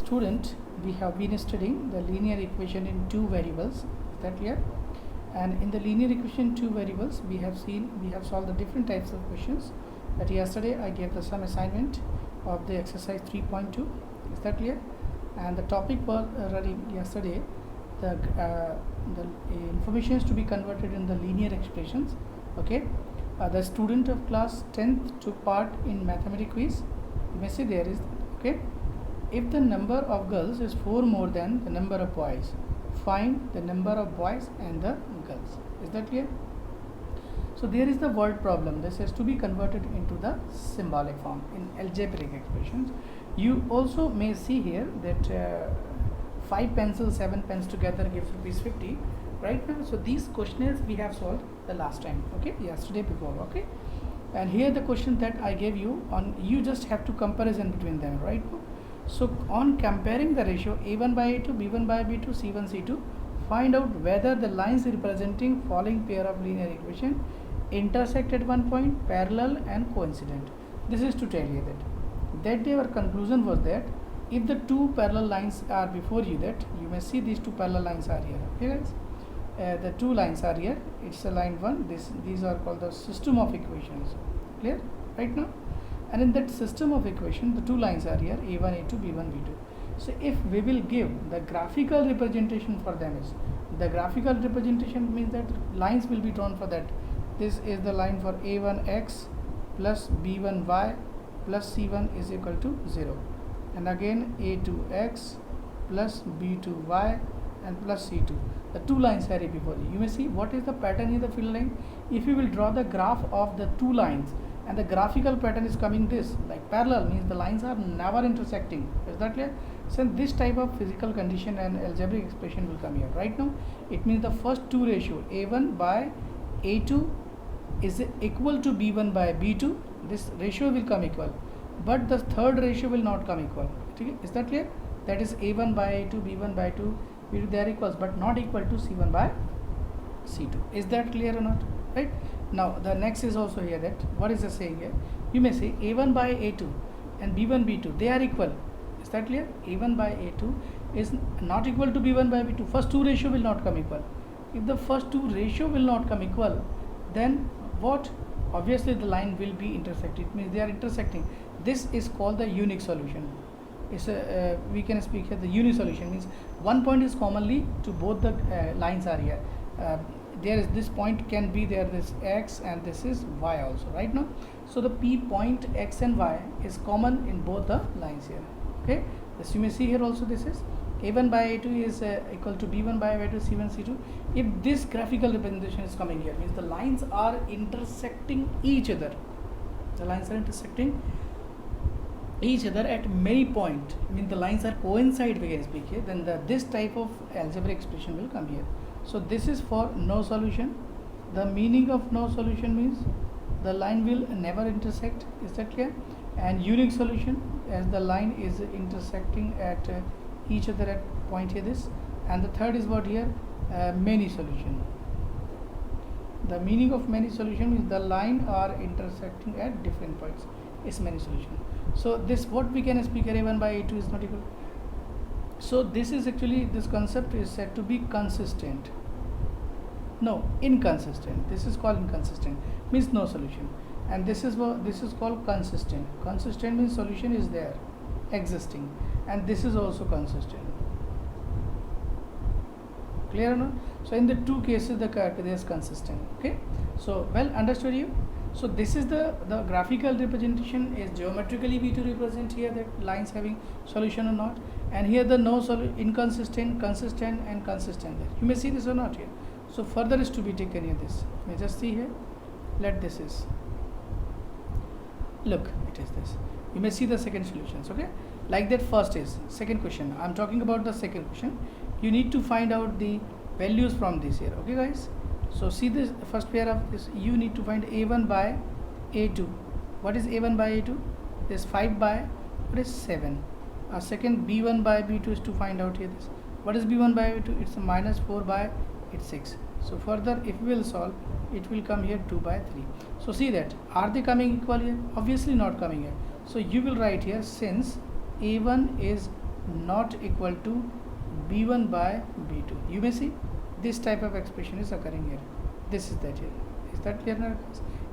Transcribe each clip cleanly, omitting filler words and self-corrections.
student, we have been studying the linear equation in two variables. Is that clear? And in the linear equation two variables, we have solved the different types of questions. That yesterday I gave the some assignment of the exercise 3.2. Is that clear? And the topic was running yesterday. The information is to be converted in the linear expressions. Okay. The student of class 10th took part in mathematics quiz. You may see there is, okay. If the number of girls is 4 more than the number of boys, find the number of boys and the girls. Is that clear? So there is the word problem. This has to be converted into the symbolic form in algebraic expressions. You also may see here that 5 pencils, 7 pens together gives rupees 50. Right now, so these questionnaires we have solved the last time. Okay, yesterday before. Okay, and here the question that I gave you on, you just have to comparison between them. Right. So on comparing the ratio a1 by a2, b1 by b2, c1 c2, find out whether the lines representing following pair of linear equation intersect at one point, parallel and coincident. This is to tell you that day our conclusion was that if the two parallel lines are before you, that you may see these two parallel lines are here. Okay guys, the two lines are here. It's a line 1. These are called the system of equations. Clear right now? And in that system of equation, the two lines are here, a1, a2, b1, b2. So if we will give the graphical representation for them, is the graphical representation means that lines will be drawn for that. This is the line for a1x plus b1y plus c1 is equal to 0, and again a2x plus b2y and plus c2. The two lines are here before you. You may see what is the pattern in the field line. If you will draw the graph of the two lines, and the graphical pattern is coming this, like parallel means the lines are never intersecting. Is that clear? So this type of physical condition and algebraic expression will come here. Right now it means the first two ratio a1 by a2 is equal to b1 by b2. This ratio will come equal, but the third ratio will not come equal. Okay? Is that clear? That is a1 by a2, b1 by 2, b2, they are equals, but not equal to c1 by c2. Is that clear or not? Right. Now the next is also here, that what is the saying here? You may say a1 by a2 and b1 b2, they are equal. Is that clear? a1 by a2 is not equal to b1 by b2. First two ratio will not come equal. If the first two ratio will not come equal, then what? Obviously the line will be intersected. It means they are intersecting. This is called the unique solution. It's a, we can speak here the unique solution means one point is commonly to both the lines are here. There is this point can be there, this x and this is y also. Right now, so the p point x and y is common in both the lines here. Okay, this you may see here also. This is a1 by a2 is equal to b1 by a2, c1 c2. If this graphical representation is coming here, means the lines are intersecting each other. The lines are intersecting each other at many point. Means the lines are coincide, we can speak here. Then this type of algebraic expression will come here. So this is for no solution. The meaning of no solution means the line will never intersect. Is that clear? And unique solution, as the line is intersecting at each other at point here this. And the third is what here? Many solution. The meaning of many solution is the line are intersecting at different points. Is many solution. So this what we can speak here, a1 by a2 is not equal. So this is actually, this concept is said to be consistent. No, inconsistent. This is called inconsistent, means no solution. And this is what this is called consistent. Consistent means solution is there, existing, and this is also consistent. Clear or not? So in the two cases the character is consistent. Okay. So well understood you. So this is the graphical representation is geometrically we to represent here that lines having solution or not, and here the no solution, inconsistent, consistent and consistent there. You may see this or not here. So further is to be taken here. This you may just see here. Let this is, look, it is this. You may see the second solutions. Okay, like that first is second question. I'm talking about the second question. You need to find out the values from this here. Okay guys. So see this first pair of this, you need to find a1 by a2. What is a1 by a2? This 5 by, what is 7? Second b1 by b2 is to find out here this. What is b1 by b2? It's a minus 4 by, it's 6. So further if we will solve, it will come here 2 by 3. So see that, are they coming equal here? Obviously not coming here. So you will write here, since a1 is not equal to b1 by b2. You may see this type of expression is occurring here. This is that here. Is that clear now?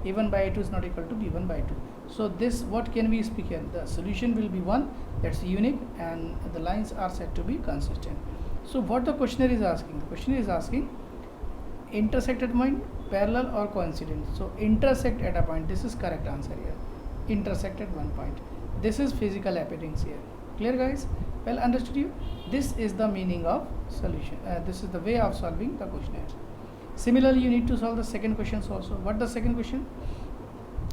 a1 by a2 is not equal to b1 by 2. So this, what can we speak here? The solution will be 1, that's unique, and the lines are said to be consistent. So what the questioner is asking? The questioner is asking intersect at a point, parallel or coincident. So intersect at a point, this is correct answer here. Intersect at one point. This is physical appearance here. Clear guys? Well understood you? This is the meaning of solution. This is the way of solving the questionnaire. Similarly, you need to solve the second questions also. What the second question?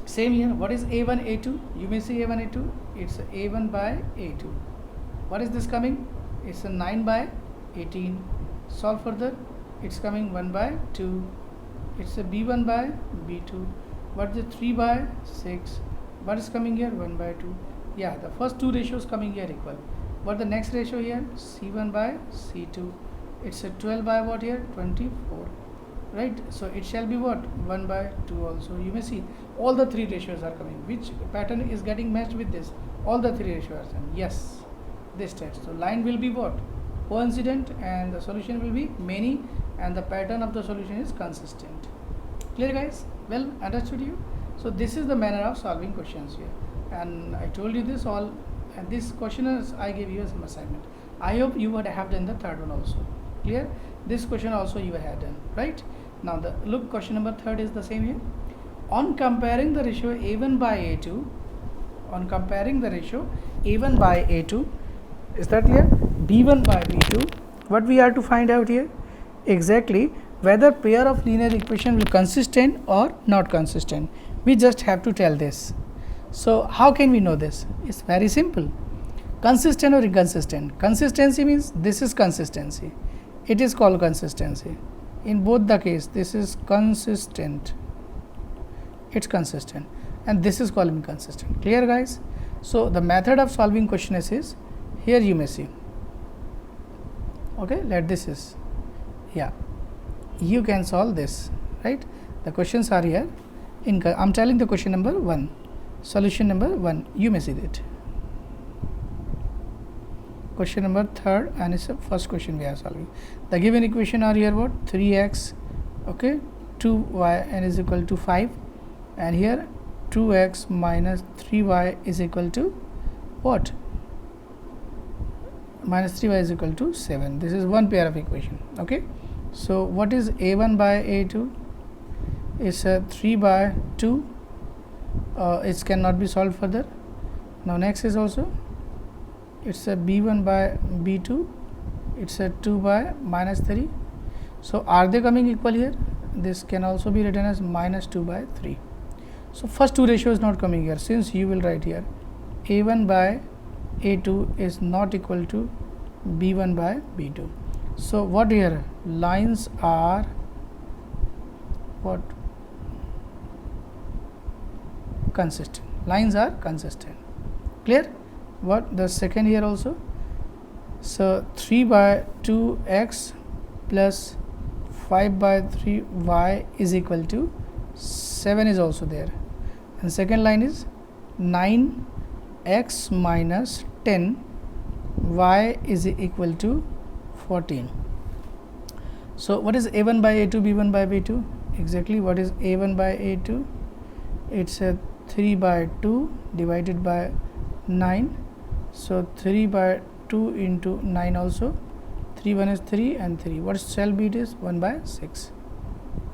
Same here. What is a1, a2? You may see a1, a2. It's a1 by a2. What is this coming? It's a 9 by 18. Solve further. It's coming 1 by 2. It's a b1 by b2. What is the 3 by 6? What is coming here? 1 by 2. Yeah, the first two ratios coming here equal. What the next ratio here? c1 by c2. It's a 12 by what here? 24. Right? So it shall be what? 1 by 2 also. You may see all the three ratios are coming. Which pattern is getting matched with this? All the three ratios are coming. Yes, this text. So line will be what? Coincident, and the solution will be many, and the pattern of the solution is consistent. Clear guys? Well understood you? So this is the manner of solving questions here, and I told you this all, and this questionnaires I gave you as some assignment. I hope you would have done the third one also. Clear? This question also you had done, right? Now the look, question number 3 is the same here. On comparing the ratio a1 by a2, on comparing the ratio a1 by a2, is that clear? b1 by b2, what we are to find out here? Exactly whether pair of linear equation will consistent or not consistent. We just have to tell this. So how can we know this? It's very simple. Consistent or inconsistent? Consistency means this is consistency. It is called consistency. In both the case, this is consistent. It's consistent, and this is called inconsistent. Clear guys? So the method of solving questions is here. You may see. Okay, let this is. Yeah, you can solve this, right? The questions are here. I'm telling the question number 1, solution number 1. You may see that. Question number 3, and it's the first question we are solving. The given equation are here what? 3x, okay, 2y n is equal to 5, and here 2x minus 3y is equal to what? Minus 3y is equal to 7. This is one pair of equation. Okay, so what is a1 by a2? It's a 3 by 2. It cannot be solved further. Now next is also, it's a b1 by b2. It's a 2 by minus 3. So are they coming equal here? This can also be written as minus 2 by 3. So first two ratio is not coming here, since you will write here a1 by a2 is not equal to b1 by b2. So what here? Lines are what? Consistent. Lines are consistent. Clear? What the second here also? So 3 by 2x plus 5 by 3y is equal to 7 is also there, and second line is 9x minus 10 y is equal to 14. So what is a1 by a2, b1 by b2? Exactly, what is a1 by a2? It's a 3 by 2 divided by 9. So 3 by 2 into 9 also. 3 1 is 3 and 3. What shall be it is 1 by 6.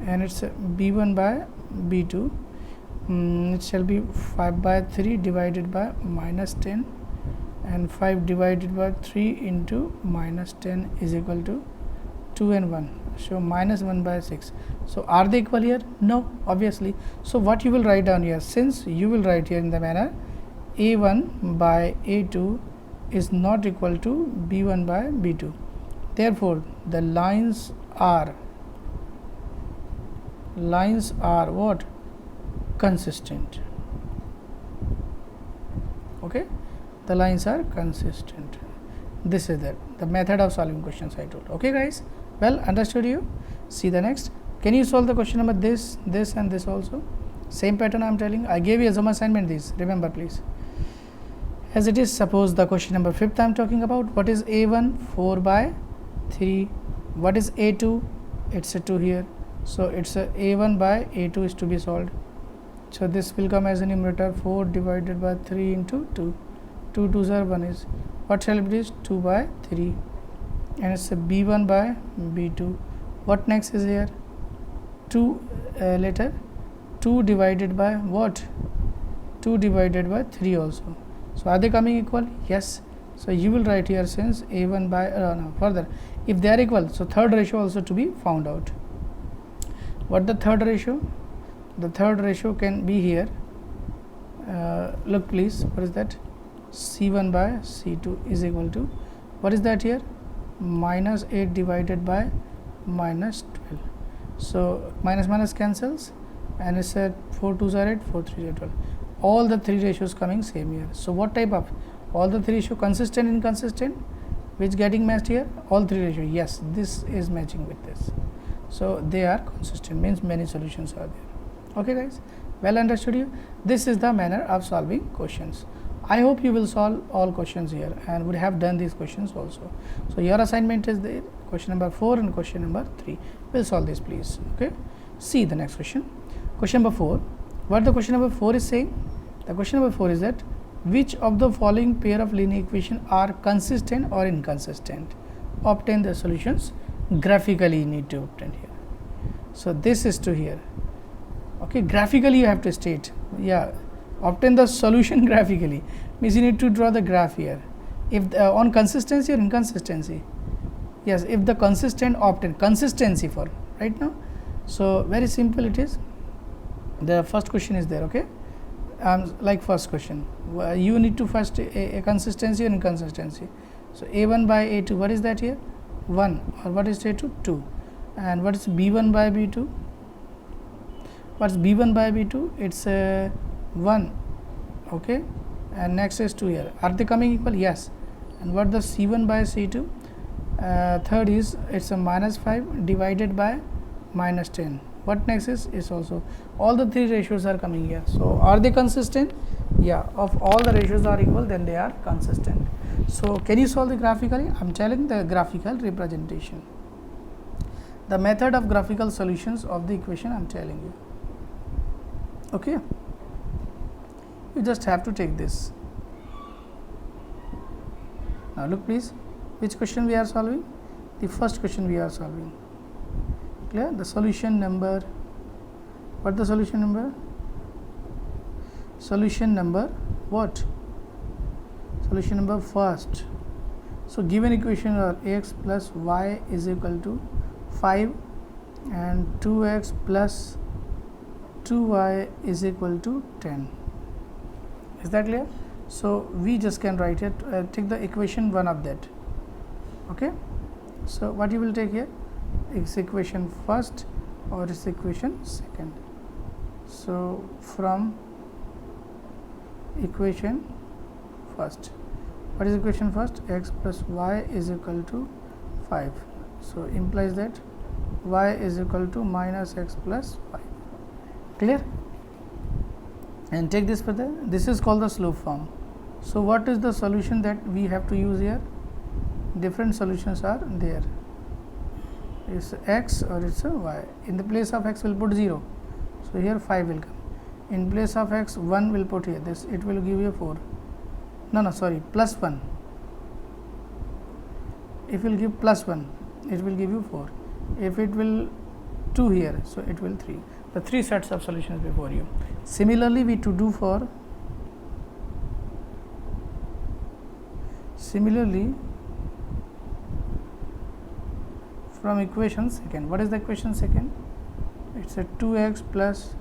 And it's a b1 by b2. It shall be 5 by 3 divided by minus 10, and 5 divided by 3 into minus 10 is equal to 2 and 1. So minus 1 by 6. So are they equal here? No, obviously. So what you will write down here? Since you will write here in the manner a1 by a2 is not equal to b1 by b2. Therefore the lines are what? Consistent. Okay, the lines are consistent. This is the method of solving questions I told. Okay guys, well understood you? See the next. Can you solve the question number this and this also? Same pattern I am telling. I gave you as an assignment this, remember please. as it is. Suppose the question number 5th I am talking about. What is a1? 4 by 3. What is a2? It's a 2 here, so it's a a1 by a2 is to be solved. So this will come as a numerator, 4 divided by 3 into 2. 2 2s are 1 is, what shall it is? 2 by 3, and it's a b1 by b2. What next is here? 2 later 2 divided by what? 2 divided by 3 also. So are they coming equal? Yes. So you will write here, since a1 by no, further, if they are equal, so third ratio also to be found out. What the third ratio? The third ratio can be here, look please, what is that? c1 by c2 is equal to, what is that here? Minus 8 divided by minus 12. So minus minus cancels, and it's a 4 2s are 8, 4 3s are 12. All the three ratios coming same here. So what type of, all the three ratio consistent, inconsistent, which getting matched here? All three ratio, yes, this is matching with this, so they are consistent, means many solutions are there. Okay guys, well understood you? This is the manner of solving questions. I hope you will solve all questions here and would have done these questions also. So your assignment is there, question number 4 and question number 3. We'll solve this please. Okay, see the next question. Question number 4. What the question number 4 is saying? The question number 4 is that which of the following pair of linear equations are consistent or inconsistent? Obtain the solutions graphically, you need to obtain here. So this is to here. Okay, graphically you have to state, yeah, obtain the solution graphically, means you need to draw the graph here. If on consistency or inconsistency, yes, if the consistent, obtain consistency for right now. So very simple it is. The first question is there. Okay, like first question, you need to first a consistency or inconsistency. So a1 by a2, what is that here? 1, or what is a2? 2, and what is b1 by b2? What's b1 by b2? It's 1. Okay, and next is 2 here. Are they coming equal? Yes. And what the c1 by c2? Third is, it's a minus 5 divided by minus 10. What next is also, all the three ratios are coming here. So are they consistent? Yeah, of all the ratios are equal, then they are consistent. So can you solve the graphically? I'm telling the graphical representation, the method of graphical solutions of the equation I'm telling you. Okay, you just have to take this. Now look please, which question we are solving? The first question we are solving. Clear? The solution number, what the solution number? Solution number what? Solution number first. So given equation are x plus y is equal to 5 and 2x plus 2y is equal to 10. Is that clear? So we just can write it, take the equation 1 of that. Okay, so what you will take here? Is equation first or is equation second? So from equation first, what is equation first? X plus y is equal to 5. So implies that y is equal to minus x plus 5. Clear? And take this further. This is called the slope form. So what is the solution that we have to use here? Different solutions are there. It's x or it's a y. In the place of x we'll put 0. So here 5 will come. In place of x 1 will put here. This it will give you 4. No, sorry, plus 1. If you will give plus 1, it will give you 4. If it will 2 here, so it will 3. The 3 sets of solutions before you. Similarly, we to do for from equation second. What is the equation second? It's a 2x plus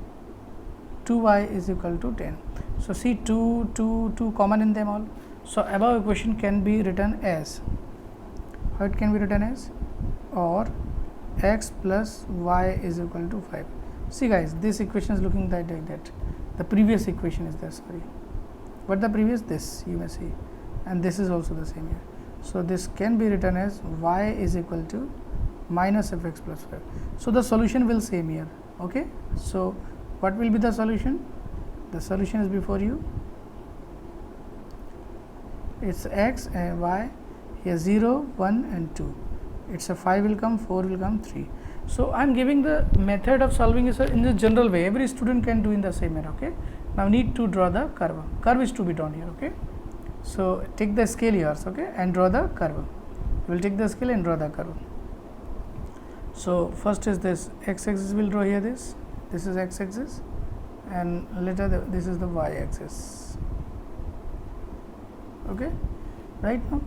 2y is equal to 10. So see 2 common in them all. So above equation can be written as, how it can be written as, or x plus y is equal to 5. See guys, this equation is looking like that. The previous equation is there, sorry. What the previous? This you may see, and this is also the same here. So this can be written as y is equal to minus fx plus 5. So the solution will same here. Okay, so what will be the solution? The solution is before you. it's x and y, here 0, 1 and 2. It's a 5 will come, 4 will come, 3. So I am giving the method of solving is in the general way. Every student can do in the same manner. Okay. Now need to draw the curve. Curve is to be drawn here. Okay. So take the scale yours. Okay, and draw the curve. We will take the scale and draw the curve. So first is this x axis. Will draw here this. This is x axis, and later this is the y axis. Okay. Right now.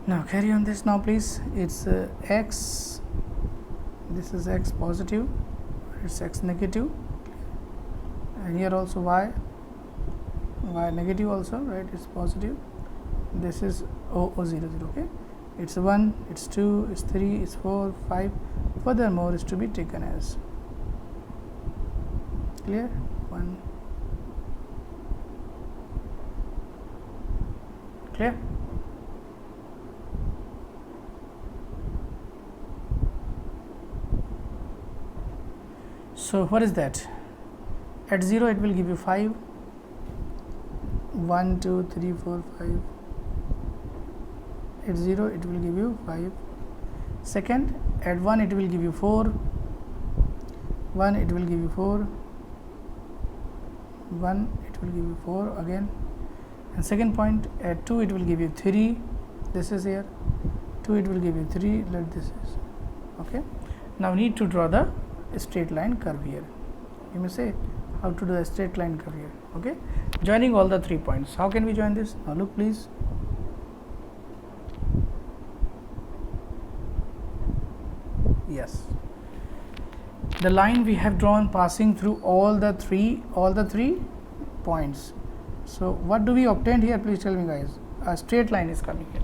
Now carry on this now, please. It's x. This is x positive, it's x negative, and here also y negative also, right? It's positive. This is o 0 0. Okay, it's 1, it's 2, it's 3, it's 4, 5. Furthermore, is to be taken as clear 1. Clear. So what is that? At 0 it will give you 5, 1, 2, 3, 4, 5. At 0 it will give you 5. Second, at 1 it will give you 4, 1 it will give you 4, 1 it will give you 4 again. And second point, at 2 it will give you 3, this is here, 2 it will give you 3, let this is. Okay. Now need to draw the straight line curve here. You may say how to do a straight line curve here. Okay, joining all the 3 points. How can we join this? Now look please. Yes, the line we have drawn passing through all the three points. So what do we obtain here? Please tell me guys. A straight line is coming here.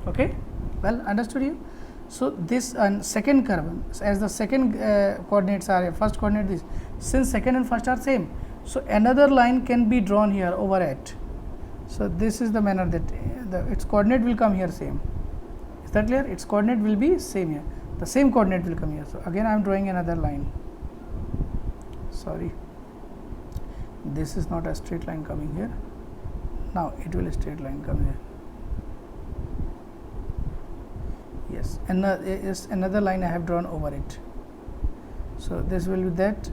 Okay, well understood you. So this second curve, as the second coordinates are first coordinate this, since second and first are same, so another line can be drawn here over it. So this is the manner that its coordinate will come here same. Is that clear? Its coordinate will be same here. The same coordinate will come here. So again I am drawing another line. Sorry, this is not a straight line coming here. Now it will a straight line come here. Yes, and is another line I have drawn over it. So this will be that,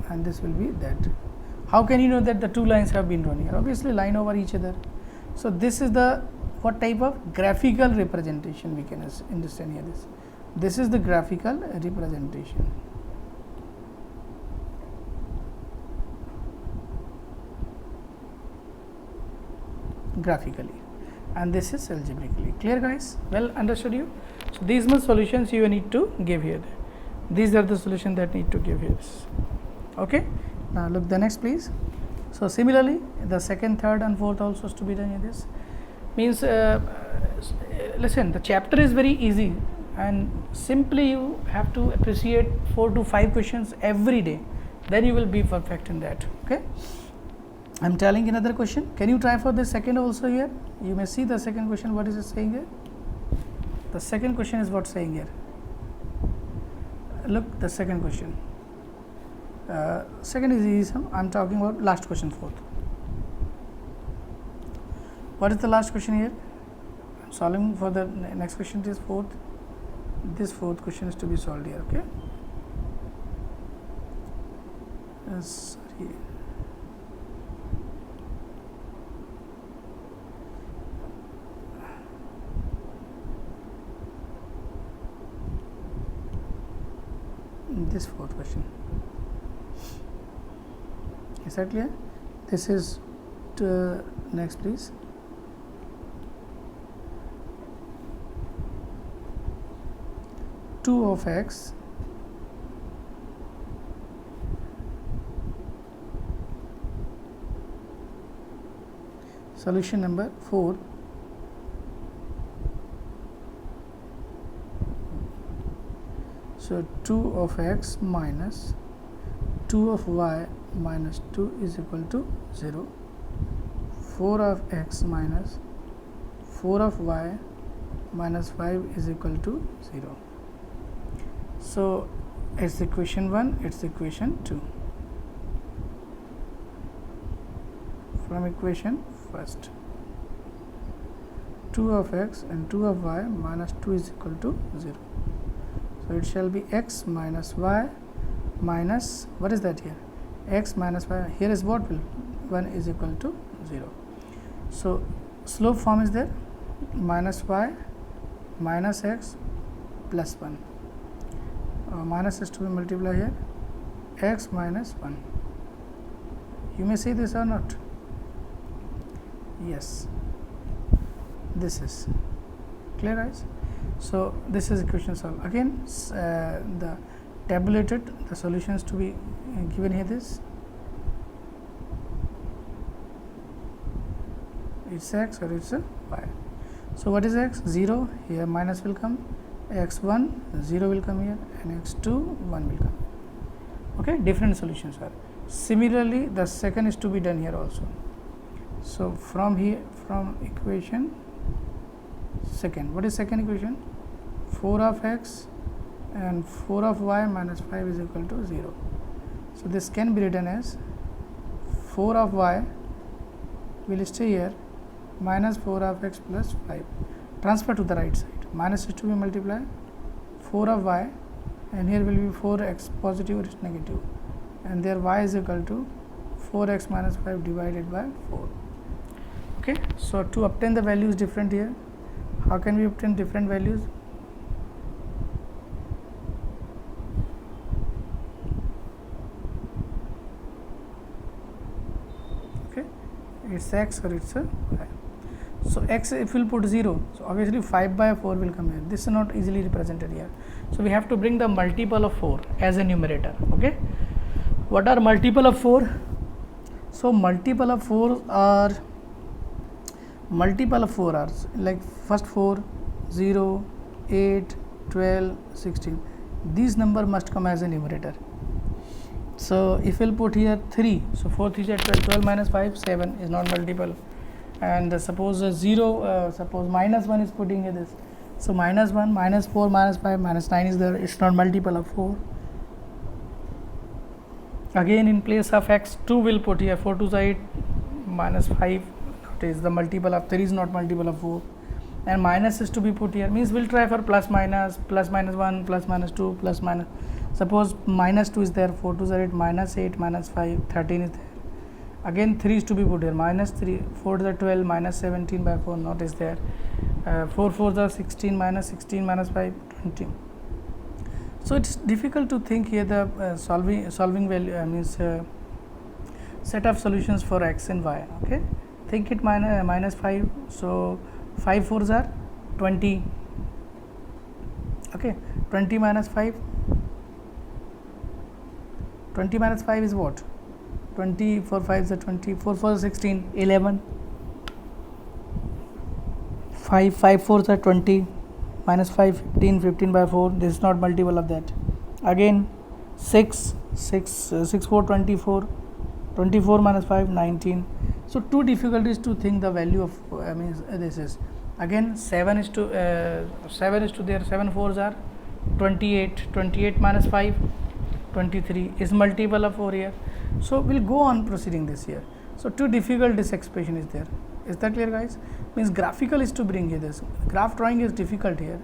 and this will be that. How can you know that the two lines have been drawn here? Obviously, line over each other. So this is the what type of graphical representation we can understand here. This is the graphical representation. Graphically. And this is algebraically. Clear guys? Well understood you? So these much solutions you need to give here. These are the solutions that need to give here. Okay. Now look the next please. So similarly the second, third and fourth also is to be done in this. Means listen, the chapter is very easy and simply you have to appreciate 4 to 5 questions every day. Then you will be perfect in that. Okay. I am telling another question. Can you try for the second also here? You may see the second question. What is it saying here? The second question is what saying here. Look, the second question. Second is easy. I am talking about last question, fourth. What is the last question here? I am solving for the next question. Is fourth. This fourth question is to be solved here. Okay. Sorry. This fourth question. Is that clear? This is next please. Two of x solution number 4 so 2 of x minus 2 of y minus 2 is equal to 0. 4 of x minus 4 of y minus 5 is equal to 0. So it's equation 1, it's equation 2. From equation first. 2 of x and 2 of y minus 2 is equal to 0. So it shall be x minus y minus, what is that here, x minus y, here is what will 1 is equal to 0. So slope form is there, minus y minus x plus 1, minus is to be multiplied here, x minus 1. You may say this or not. Yes, this is clear, guys. So this is equation solved. Again the tabulated the solutions to be given here. This it's x or it's a y. So what is x? 0, here minus will come, x1 0 will come here, and x2 1 will come. Okay, different solutions are. Similarly the second is to be done here also. So from here, from equation second, what is second equation? 4 of x and 4 of y minus 5 is equal to 0. So this can be written as 4 of y will stay here, minus 4 of x plus 5, transfer to the right side, minus is to be multiplied 4 of y, and here will be 4x positive or negative, and there y is equal to 4x minus 5 divided by 4. Okay, so to obtain the values different here, how can we obtain different values? Okay, it's x or it's a y. So x, if we will put 0, so obviously 5 by 4 will come here. This is not easily represented here. So we have to bring the multiple of 4 as a numerator. Okay, what are multiple of 4? So multiple of 4 are like first 4, 0, 8, 12, 16. These number must come as a numerator. So if we'll put here 3, so 4 3 is 12 minus 5, 7 is not multiple. And suppose 0, suppose minus 1 is putting here this. So minus 1, minus 4, minus 5, minus 9 is there, it's not multiple of 4. Again in place of x, 2 will put here, 4 2 is 8, minus 5 is the multiple of 3 is not multiple of 4, and minus is to be put here, means we'll try for plus minus 1, plus minus 2, plus minus, suppose minus 2 is there, 4 2 is 8, minus 8, minus 5, 13 is there. Again 3 is to be put here, minus 3, 4 to the 12, minus 17 by 4 not is there, 4 4 the 16, minus 16 minus 5, 20. So it's difficult to think here the solving value means set of solutions for x and y. Okay, think it minus 5, so 5 4s are 20. Okay, 20 minus 5, 20 minus 5 is what? 20, 4 5s are 20, 4 4 is 16, 11, 5 5 4s are 20, minus 5, 15, 15 by 4, this is not multiple of that. Again 6 4 24, 24 minus 5, 19. So two difficulties to think the value of this is. Again 7 is to there, 7 4s are 28, 28 minus 5, 23 is multiple of 4 here. So we'll go on proceeding this here. So too difficult this expression is there. Is that clear, guys? Means graphical is to bring here this. Graph drawing is difficult here.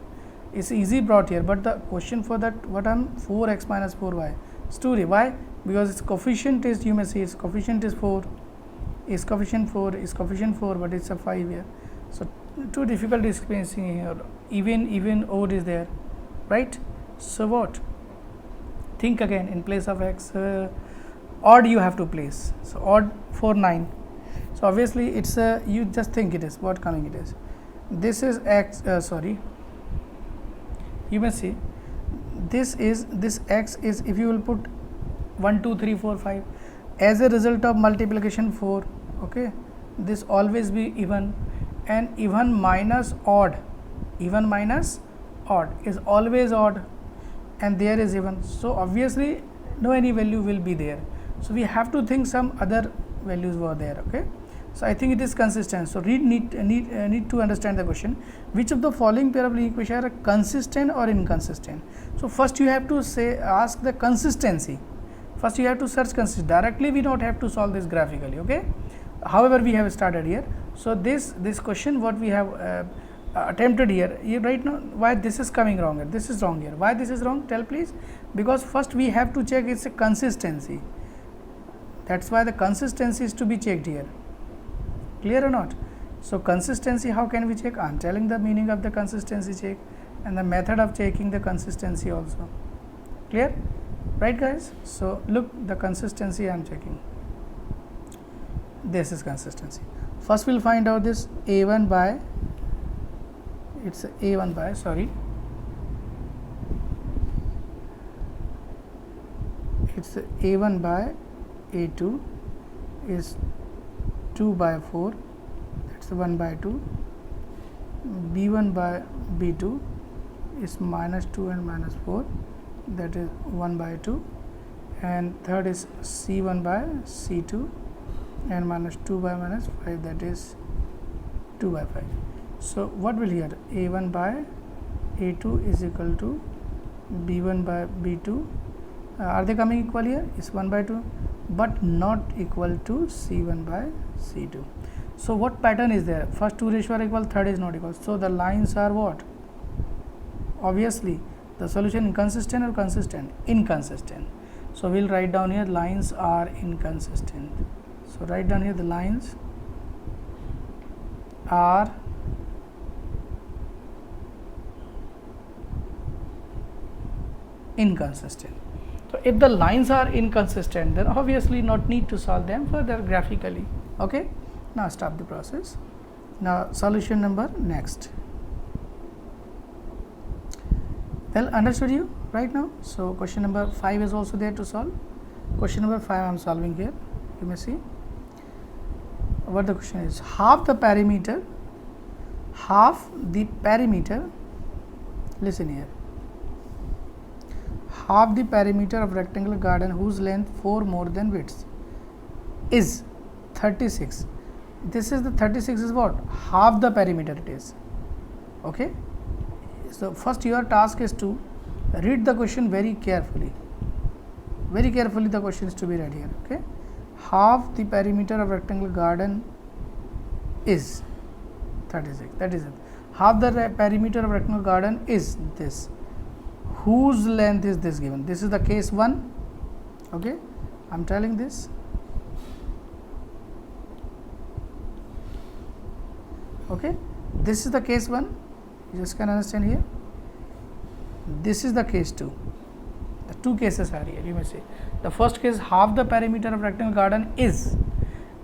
It's easy brought here, but the question for that, what 4x minus 4y story. Why? Because its coefficient is, you may see its coefficient is 4, is coefficient 4, is coefficient 4, but it's a 5 here. So too difficult is experiencing here. Even odd is there, right? So what? Think again, in place of x, odd you have to place. So odd 4 9. So obviously it's a, you just think it is what coming it is. This is x, you may see this x is, if you will put 1 2 3 4 5 as a result of multiplication 4. Okay, this always be even, and even minus odd is always odd, and there is even. So obviously no any value will be there. So we have to think some other values were there. Okay, so I think it is consistent. So need to understand the question. Which of the following pair of linear equations are consistent or inconsistent? So first you have to ask the consistency. First you have to search consistency. Directly we don't have to solve this graphically. Okay, however we have started here. So this question what we have attempted here, you right now why this is coming wrong here, this is wrong here, why this is wrong, tell please. Because first we have to check its consistency, that's why the consistency is to be checked here, clear or not. So consistency, how can we check? I am telling the meaning of the consistency check and the method of checking the consistency also, clear, right guys. So look, the consistency I am checking, this is consistency. First we will find out this A1 by, it's A1 by, sorry, it's A1 by A2 is 2 by 4, that's 1 by 2, B1 by B2 is minus 2 and minus 4, that is 1 by 2, and third is C1 by C2 and minus 2 by minus 5, that is 2 by 5. So what will here, A1 by A2 is equal to B1 by B2, are they coming equal here? Is 1 by 2, but not equal to C1 by C2. So what pattern is there? First two ratio are equal, third is not equal. So the lines are what? Obviously the solution inconsistent or consistent? Inconsistent. So we'll write down here lines are inconsistent. So write down here the lines are inconsistent. So if the lines are inconsistent, then obviously not need to solve them further graphically. Okay. Now stop the process. Now solution number next. Well understood you right now. So question number 5 is also there to solve. Question number 5 I am solving here. You may see what the question is. Half the perimeter, listen here, half the perimeter of rectangular garden whose length 4 more than width is 36. This is the 36 is what? Half the perimeter it is. Okay. So first your task is to read the question very carefully. Very carefully the question is to be read here. Okay. Half the perimeter of rectangular garden is 36. That is it. Half the perimeter of rectangular garden is this. Whose length is this given? This is the case 1. Okay. I am telling this. Okay. This is the case 1. You just can understand here. This is the case 2. The two cases are here. You may say the first case, half the perimeter of rectangular garden is,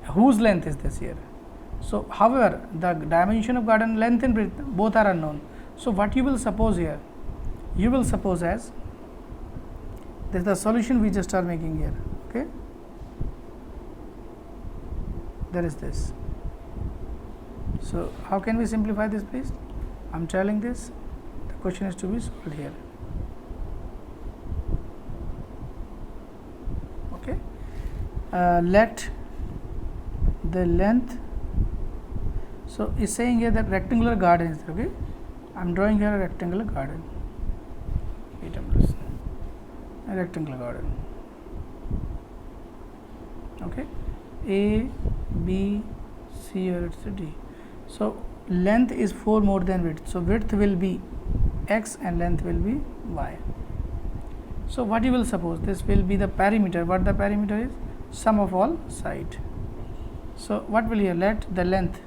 whose length is this here. So however the dimension of garden length and width both are unknown. So what you will suppose here, you will suppose as this is the solution we just are making here. Okay. There is this. So how can we simplify this please? I am telling this, the question is to be solved here. Okay. Let the length, so is saying here that rectangular garden is there. Okay. I am drawing here a rectangular garden. A rectangular garden. Okay. A, B, C or it's a D. So length is 4 more than width. So width will be x and length will be y. So what you will suppose, this will be the perimeter. What the perimeter is? Sum of all side. So what will here? Let the length,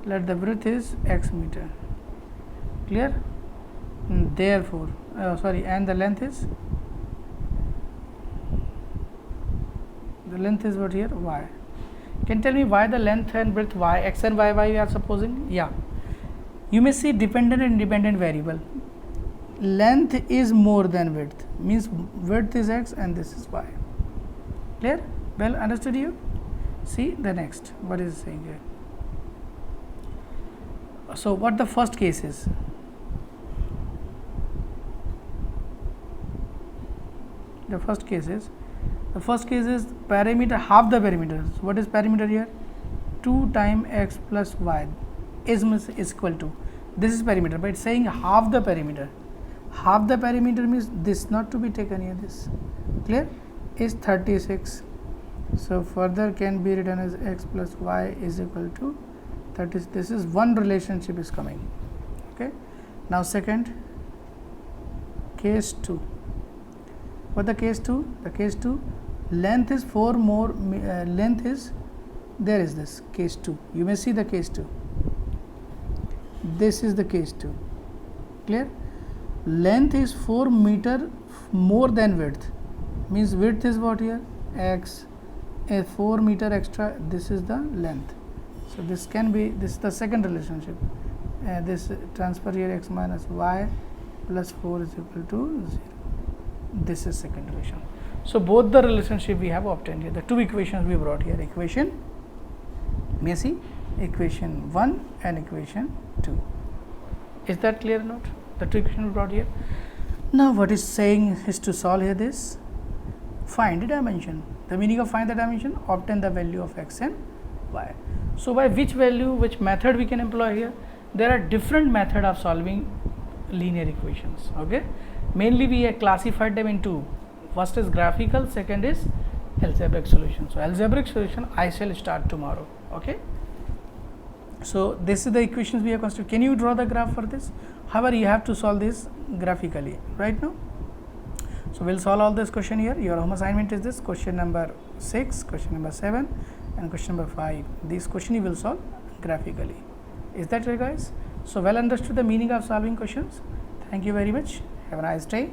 let the width is x meter. Clear? Therefore, and the length is, what here? Y. Can tell me why the length and width y, x and y we are supposing? Yeah. You may see dependent and independent variable. Length is more than width, means width is x and this is y. Clear? Well understood you? See the next. What is it saying here? So what the first case is? The first case is perimeter, half the perimeter. So what is perimeter here? 2 times x plus y is equal to, this is perimeter, but it's saying half the perimeter. Half the perimeter means this not to be taken here, this. Clear? is 36. So further can be written as x plus y is equal to 30. This is one relationship is coming. Okay. Now second, case 2. What the case 2? The case 2, length is 4 more, length is, there is this case 2. You may see the case 2. This is the case 2. Clear? Length is 4 meter more than width. Means width is what here? X. A 4 meter extra. This is the length. So this can be, this is the second relationship. This transfer here x minus y plus 4 is equal to 0. This is second relation. So both the relationship we have obtained here. The two equations we brought here. Equation, may see, equation 1 and equation 2. Is that clear or not? The two equations we brought here. Now what is saying is to solve here this. Find the dimension. The meaning of find the dimension, obtain the value of x and y. So by which value, which method we can employ here? There are different methods of solving linear equations. Okay. Mainly we have classified them in two. First is graphical, second is algebraic solution. So algebraic solution I shall start tomorrow. Okay. So this is the equations we have constructed. Can you draw the graph for this? However, you have to solve this graphically right now. So we'll solve all this question here. Your home assignment is this: question number 6, question number 7, and question number 5. This question you will solve graphically. Is that right, guys? So well understood the meaning of solving questions. Thank you very much. Have a nice day.